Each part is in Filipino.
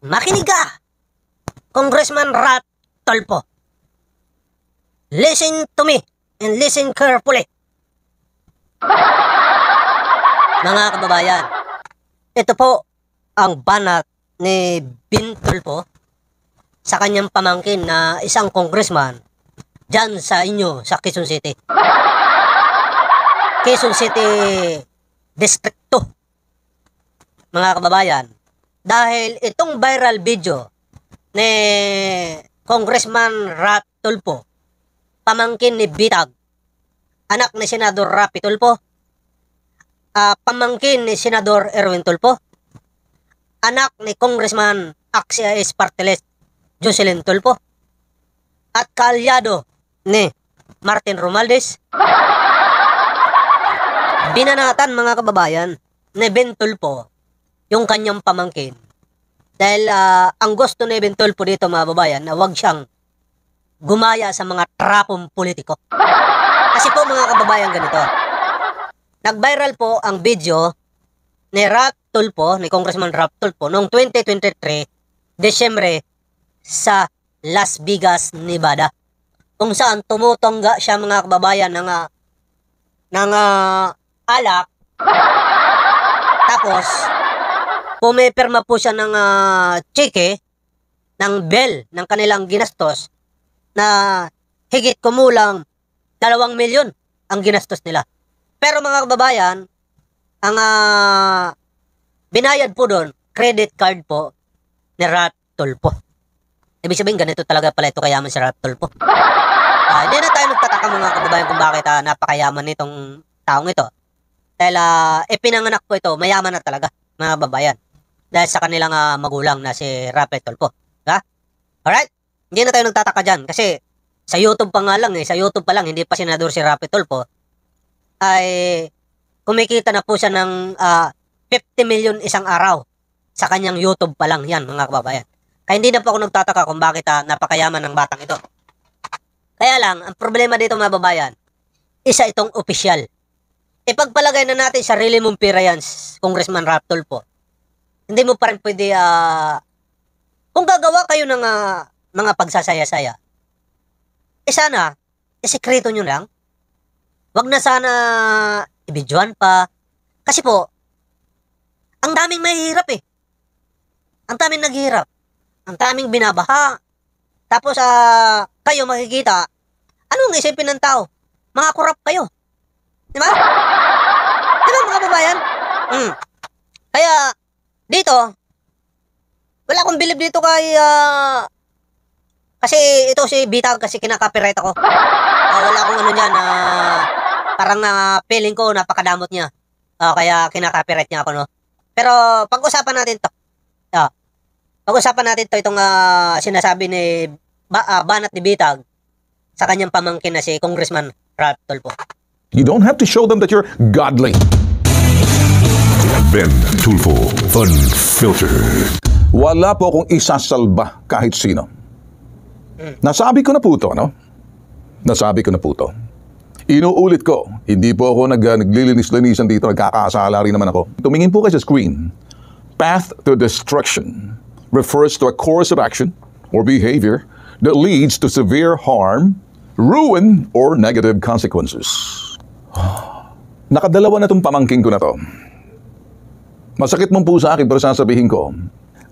Makinig ka, Congressman Rat Tolpo. Listen to me and listen carefully. Mga kababayan, ito po ang banat ni Bin Tolpo sa kanyang pamangkin na isang congressman dyan sa inyo sa Quezon City. Quezon City District 2. Mga kababayan, dahil itong viral video ni Congressman Rat Tolpo, pamangkin ni Bitag, anak ni Senador Rapi Tolpo, pamangkin ni Senador Erwin Tolpo, anak ni Congressman Axia Esparteles Jocelyn Tolpo, at kaalyado ni Martin Romualdez. Binanatan, mga kababayan, ni Ben Tolpo yung kanyang pamangkin. Dahil ang gusto ni Ben Tolpo dito, mga kababayan, na wag siyang gumaya sa mga trapong politiko. Kasi po, mga kababayan, ganito. Nag-viral po ang video ni Rat Tolpo, ni Congressman Rat Tolpo, noong 2023, Desyembre, sa Las Vegas, Nevada. Kung saan tumutongga siya, mga kababayan, ng alak. Tapos, pumipirma po siya ng cheque, ng bill ng kanilang ginastos na higit kumulang 2 milyon ang ginastos nila. Pero mga kababayan, ang binayad po doon, credit card po ni Rat Tolpo. Ibig sabihin, ganito talaga pala ito kayaman si Rat Tolpo. Hindi na tayo nagtataka, mga kababayan, kung bakit napakayaman nitong taong ito. Dahil pinanganak po ito, mayaman na talaga, mga kababayan. Dahil sa kanilang magulang na si Rapi Tolpo. Ha? Alright? Hindi na tayo nagtataka dyan. Kasi sa YouTube pa nga lang, sa YouTube pa lang, hindi pa senador si Rapi Tolpo, ay kumikita na po siya ng 50 million isang araw sa kanyang YouTube pa lang. Yan, mga kababayan. Kaya hindi na po ako nagtataka kung bakit napakayaman ng batang ito. Kaya lang, ang problema dito, mga kababayan, isa itong opisyal. Ipagpalagay na natin sarili mong pira yan, Congressman Rat Tolpo. Hindi mo pa rin pwede, kung gagawa kayo ng mga pagsasaya-saya, sana, isekreto nyo lang. Wag na sana ibidyoan pa. Kasi po, ang daming mahihirap eh. Ang daming naghihirap. Ang daming binabaha. Tapos, kayo makikita, anong isipin ng tao? Mga korap kayo. Di ba? Di ba, mga babayan? Kaya, dito, wala akong bilib dito kay, kasi ito si Bitag, kasi kinaka-copyright ako. Wala akong ano dyan, parang feeling ko napakadamot niya. Kaya kinaka-copyright niya ako, no? Pero, pag-usapan natin to. Pag-usapan natin to, itong sinasabi ni banat ni Bitag sa kanyang pamangkin na si Congressman Rat Tolpo. You don't have to show them that you're godly. Ben Tulfo, Unfiltered. Wala po akong isasalba kahit sino. Nasabi ko na po ito, no? Nasabi ko na po ito. Inuulit ko, hindi po ako naglilinis-linisan dito, nagkakasala rin naman ako. Tumingin po kayo sa screen. Path to destruction refers to a course of action or behavior that leads to severe harm, ruin, or negative consequences. Nakadalawa na itong pamangking ko na to. Masakit mong po sa akin, pero sasabihin ko,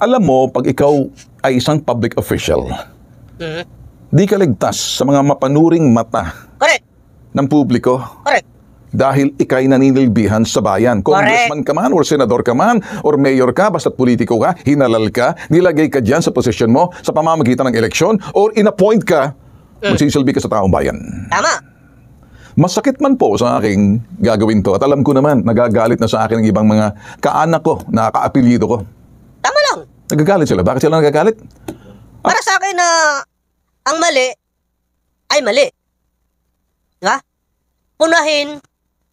alam mo, pag ikaw ay isang public official, di ka ligtas sa mga mapanuring mata Correct. ng publiko. Correct. Dahil ikay naninilbihan sa bayan. Congressman ka man, or senador ka man, or mayor ka, basta't politiko ka, hinalal ka, nilagay ka dyan sa posisyon mo sa pamamagitan ng eleksyon, or in-appoint ka, magsisilbi ka sa taong bayan. Tama. Masakit man po sa aking gagawin to, at alam ko naman, nagagalit na sa akin ng ibang mga kaanak ko, na kaapelyido ko. Tama lang. Nagagalit sila. Bakit sila nagagalit? Para sa akin na ang mali ay mali. Diba? Punahin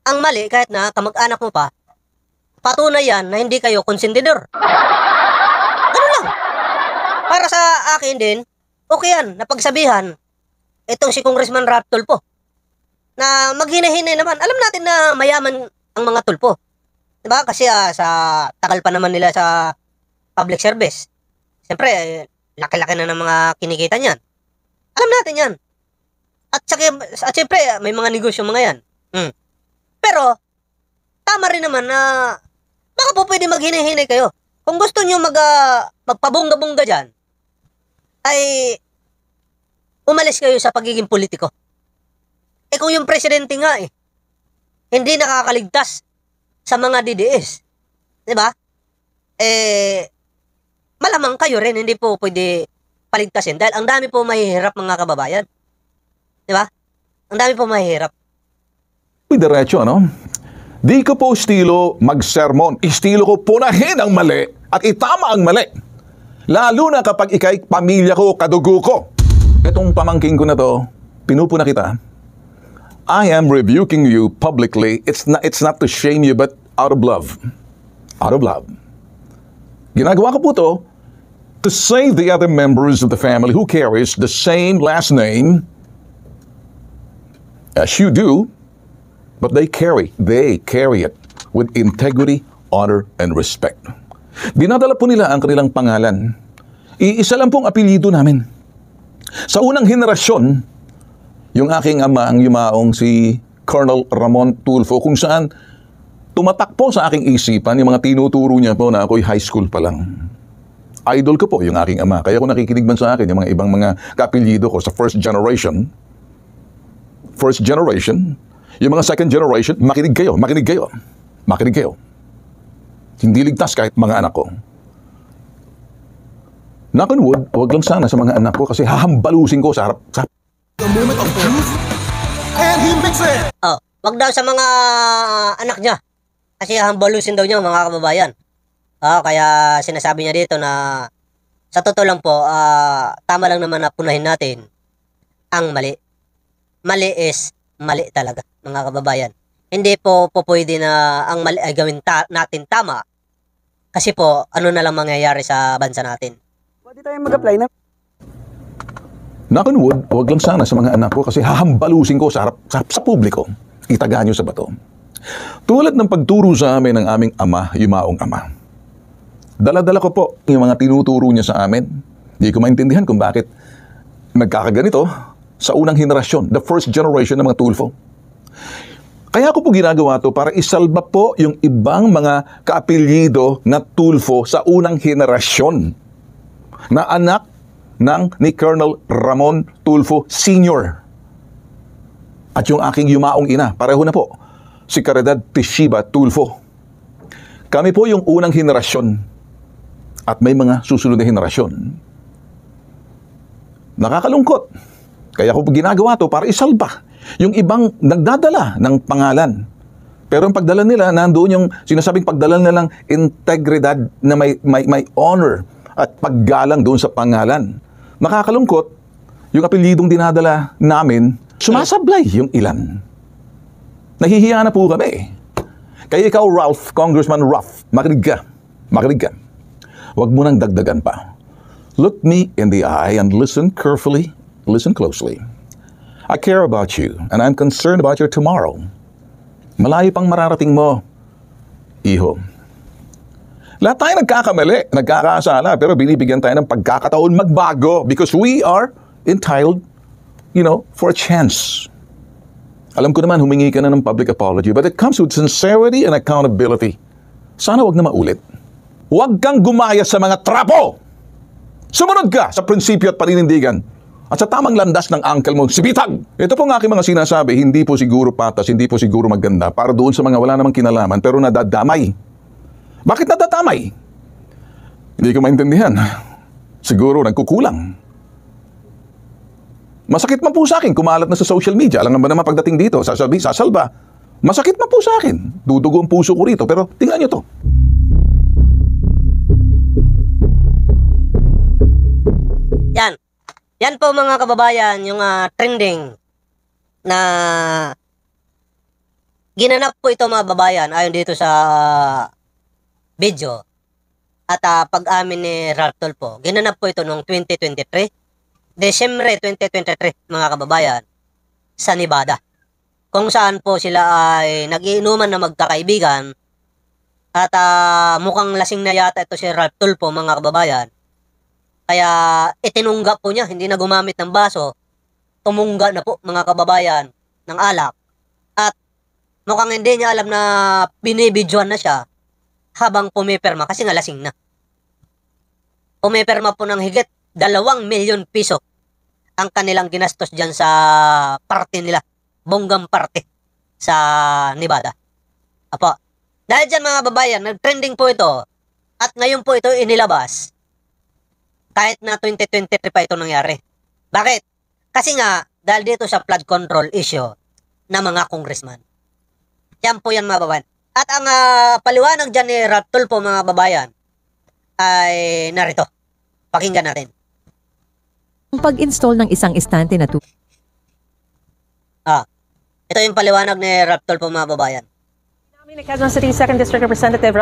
ang mali kahit na kamag-anak mo pa, patunay yan na hindi kayo konsentidor. Ganun lang. Para sa akin din, okay yan, napagsabihan itong si Congressman Rat Tolpo na maghinahinay naman. Alam natin na mayaman ang mga tulpo. Diba? Kasi sa tagal pa naman nila sa public service. Siyempre, laki-laki na ng mga kinikita niyan. Alam natin yan. At siyempre, may mga negosyo mga yan. Pero, tama rin naman na baka po pwede maghinay-hinay kayo. Kung gusto nyo magpabungga-bungga dyan, ay umalis kayo sa pagiging politiko. Kung yung presidente nga hindi nakakaligtas sa mga DDS, di ba? Malamang kayo rin hindi po pwede paligtasin dahil ang dami po mahihirap mga kababayan. Di ba? Ang dami po mahihirap. Diretso, ano? Di ko po estilo magsermon. Estilo ko punahin ang mali at itama ang mali. Lalo na kapag ikay pamilya ko, kadugo ko. Itong pamangking ko na to, pinupuna kita. I am rebuking you publicly. It's not to shame you, but out of love. Out of love. Ginagawa ko po to to save the other members of the family who carries the same last name as you do, but they carry it with integrity, honor, and respect. Dinadala po nila ang kanilang pangalan. Iisa lang pong apelyido namin. Sa unang henerasyon, yung aking ama ang yumaong si Colonel Ramon Tulfo, kung saan tumatak po sa aking isipan yung mga tinuturo niya po na ako'y high school pa lang. Idol ko po yung aking ama. Kaya kung nakikinig man sa akin yung mga ibang mga kapelyido ko sa first generation, yung mga second generation, makinig kayo. Hindi ligtas kahit mga anak ko. Knock on wood, wag lang sana sa mga anak ko kasi hahambalusin ko sa harap. The moment of truth, and he makes it. Wag daw sa mga anak niya. Kasi hambalusin daw niya mga kababayan. Kaya sinasabi niya dito na sa totoo lang po, tama lang naman na punahin natin ang mali. Mali is mali talaga, mga kababayan. Hindi po pwede na ang mali ay gawin natin tama. Kasi po, ano na lang mangyayari sa bansa natin. Pwede tayong mag-apply na. Knock on wood, wag lang sana sa mga anak ko kasi hahambalusin ko sa harap sa publiko. Itagaan nyo sa bato. Tulad ng pagturo sa amin ng aming ama, yumaong ama. Dala-dala ko po yung mga tinuturo niya sa amin. Hindi ko maintindihan kung bakit nagkakaganito sa unang henerasyon, the first generation ng mga Tulfo. Kaya ko po ginagawa to para isalba po yung ibang mga kaapelyido na Tulfo sa unang henerasyon na anak ni Colonel Ramon Tulfo Sr. At yung aking yumaong ina, pareho na po, si Caridad Tishiba Tulfo. Kami po yung unang henerasyon at may mga susunod na henerasyon. Nakakalungkot. Kaya ko ginagawa to para isalba yung ibang nagdadala ng pangalan. Pero ang pagdala nila, nandoon yung sinasabing pagdala nilang integridad na may honor at paggalang doon sa pangalan. Nakakalungkot, yung apelyidong dinadala namin, sumasablay yung ilan. Nahihiya na po kami. Kaya ikaw, Ralph, Congressman Ralph, makinig ka. Huwag mo nang dagdagan pa. Look me in the eye and listen carefully, listen closely. I care about you and I'm concerned about your tomorrow. Malayo pang mararating mo, iho. Lahat tayo nagkakamali, nagkakasala, pero binibigyan tayo ng pagkakataon magbago because we are entitled, for a chance. Alam ko naman, humingi ka na ng public apology, but it comes with sincerity and accountability. Sana wag na maulit. Huwag kang gumaya sa mga trapo! Sumunod ka sa prinsipyo at paninindigan at sa tamang landas ng uncle mo, si Bitag! Ito po ang aking mga sinasabi, hindi po siguro patas, hindi po siguro maganda para doon sa mga wala namang kinalaman pero nadadamay. Bakit nadadamay? Hindi ko maintindihan. Siguro nagkukulang. Masakit man po sa akin, kumalat na sa social media. Alam naman pagdating dito, sasalba. Masakit man po sa akin. Dudugo ang puso ko rito. Pero tingnan nyo to. Yan po mga kababayan, yung trending na ginanap po ito mga kababayan ayon dito sa video. At pag-amin ni Ralph Tulfo, ginanap po ito noong 2023, Desyembre 2023 mga kababayan, sa Nevada. Kung saan po sila ay nagiinuman na magkakaibigan at mukhang lasing na yata ito si Ralph Tulfo mga kababayan. Kaya itinungga po niya, hindi na gumamit ng baso, tumungga na po mga kababayan ng alak. At mukhang hindi niya alam na binibidyoan na siya habang pumipirma kasi nga lasing na. Pumipirma po ng higit 2 milyon piso ang kanilang ginastos dyan sa party nila, bonggang party sa Nevada. Apo, dahil dyan mga babayan, nag-trending po ito at ngayon po ito inilabas kahit na 2023 pa ito nangyari. Bakit? Kasi nga, dahil dito sa flood control issue ng mga congressman. Yan po yan mga babayan. At ang paliwanag dyan ni Rap Tulfo mga babayan ay narito. Pakinggan natin. Ang pag-install ng isang estante na Ito yung paliwanag ni Rap Tulfo mga babayan. Inamin ni Quezon City 2nd District Representative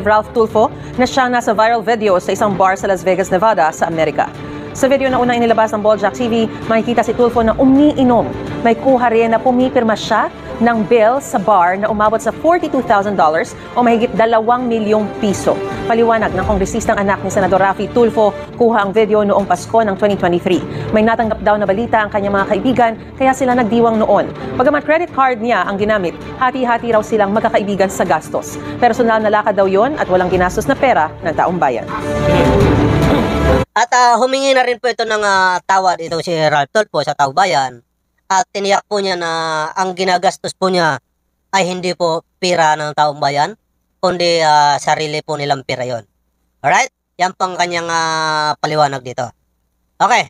Ralph Tulfo na siya nasa viral video sa isang bar sa Las Vegas, Nevada sa Amerika. Sa video na unang inilabas ng Bojack TV, makikita si Tulfo na umiinom. May kuha rin na pumipirma siya ng bill sa bar na umabot sa $42,000 o mahigit 2 milyong piso. Paliwanag ng kongresistang anak ni Senador Raffy Tulfo, kuha ang video noong Pasko ng 2023. May natanggap daw na balita ang kanyang mga kaibigan kaya sila nagdiwang noon. Bagamat credit card niya ang ginamit, hati-hati raw silang magkakaibigan sa gastos. Personal na lakad daw yon at walang ginastos na pera ng taong bayan. At humingi na rin po ito ng tawad ito si Ralph Tulfo sa taong bayan. At tiniyak po niya na ang ginagastos po niya ay hindi po pira ng taong bayan, kundi sarili po nilang pira yon. Alright? Yan pang kanyang paliwanag dito. Okay.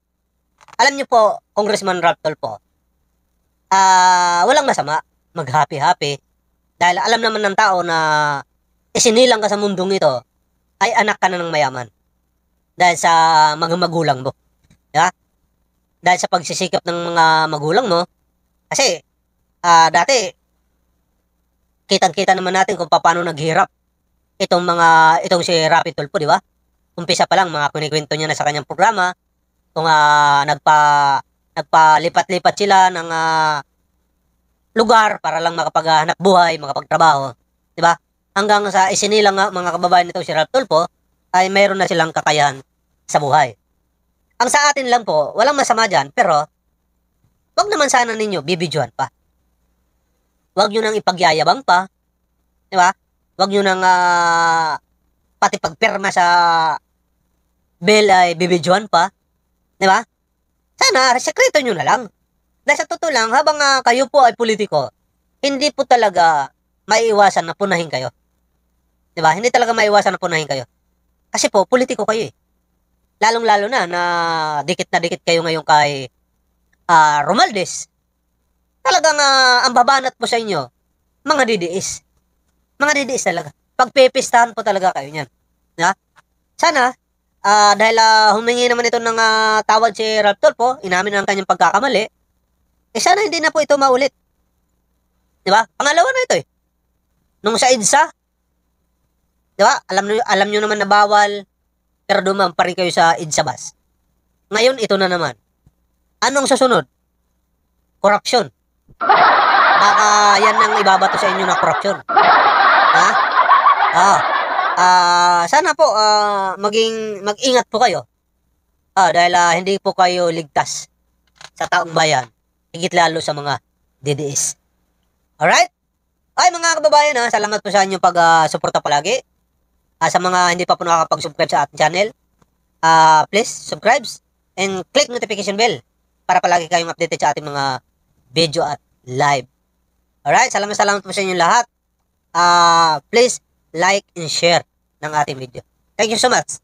Alam niyo po, Congressman Ralph Tulfo, walang masama mag-happy-happy dahil alam naman ng tao na isinilang ka sa mundong ito ay anak ka na ng mayaman. Dahil sa mga magulang mo. Diba? Dahil sa pagsisikap ng mga magulang mo. Kasi, dati, kitang-kita naman natin kung paano naghirap itong si Raffy Tulfo, di ba? Umpisa pa lang, mga kunikwento niya na sa kanyang programa, kung nagpalipat-lipat sila ng lugar para lang makapaghanap buhay, makapagtrabaho. Di ba? Hanggang sa isinilang mga kababayan nito si Ralph Tulfo, ay mayroon na silang kakayahan sa buhay. Ang sa atin lang po, walang masama dyan, pero wag naman sana ninyo bibidyohan pa. Wag nyo nang ipagyayabang pa. Di ba? Wag nyo nang pati pagpirma sa bill ay bibidyohan pa. Di ba? Sana, sekreto nyo na lang. Dahil sa totoo lang, habang kayo po ay politiko, hindi po talaga maiiwasan na punahin kayo. Di ba? Hindi talaga maiiwasan na punahin kayo. Kasi po, politiko kayo eh. Lalong-lalo na dikit na dikit kayo ngayon kay Romualdez. Talagang ang babanat po sa inyo, mga DDS. Mga DDS talaga. Pagpipistahan po talaga kayo niyan. Ja? Sana, dahil humingi naman ito ng tawad si Ralph Tulfo, inamin ng kanyang pagkakamali, sana hindi na po ito maulit. Di ba? Pangalawa na ito eh. Nung sa EDSA, di ba? Alam nyo naman na bawal, pero dumaan pa rin kayo sa EDSA bus. Ngayon, ito na naman. Anong susunod? Corruption. Baka yan ang ibabato sa inyo na corruption. Ha? Sana po, mag-ingat po kayo. Dahil hindi po kayo ligtas sa taong bayan. Higit lalo sa mga DDS. Alright? Ay mga kababayan, salamat po sa inyong pag-suporta palagi. Sa mga hindi pa po nakakapag-subscribe sa ating channel, please subscribe and click notification bell para palagi kayong updated sa ating mga video at live. Alright, salamat po sa inyong lahat. Please like and share ng ating video. Thank you so much.